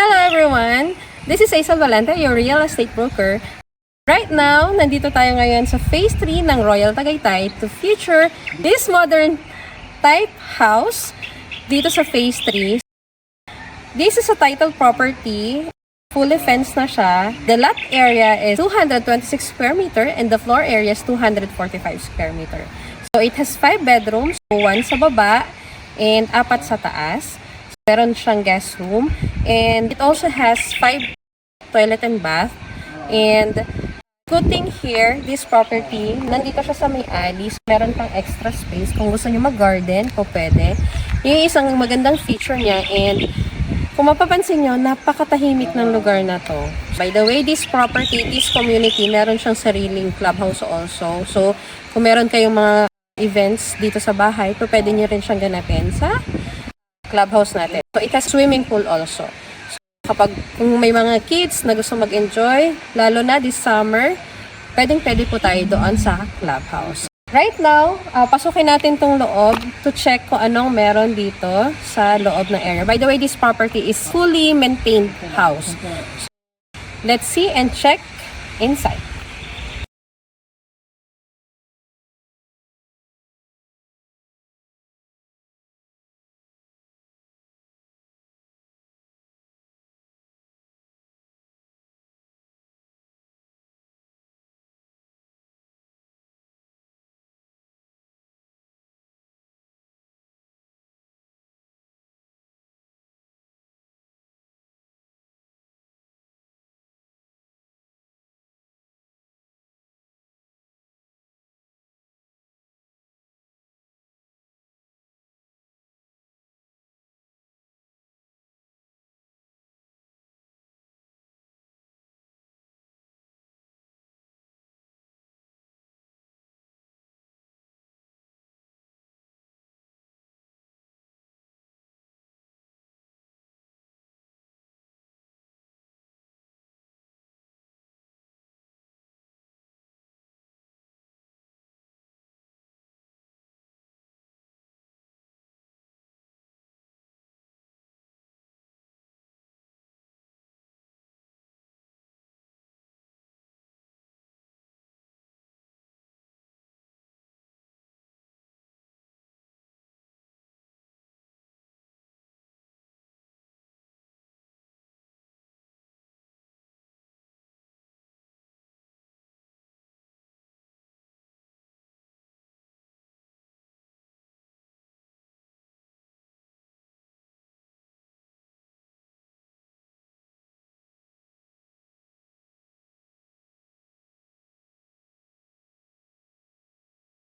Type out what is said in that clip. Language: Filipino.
Hello everyone! This is Aisel Valente, your real estate broker. Right now, nandito tayo ngayon sa Phase 3 ng Royal Tagaytay to feature this modern type house dito sa Phase 3. This is a titled property. Fully fenced na siya. The lot area is 226 square meter and the floor area is 245 square meter. So it has 5 bedrooms, 1 sa baba and 4 sa taas. Meron siyang guest room and it also has 5 toilet and bath. And good thing here, this property, nandito siya sa may alley. So meron pang extra space. Kung gusto niyo mag-garden, po pwede. Yung isang magandang feature niya and kung mapapansin nyo, napakatahimik ng lugar na to. By the way, this property, this community, meron siyang sariling clubhouse also. So kung meron kayong mga events dito sa bahay, pwede nyo rin siyang ganapin sa clubhouse natin. So, it has swimming pool also. So, kung may mga kids na gusto mag-enjoy, lalo na this summer, pwede po tayo doon sa clubhouse. Right now, pasukin natin tong loob to check kung anong meron dito sa loob ng area. By the way, this property is fully maintained house. So, let's see and check inside.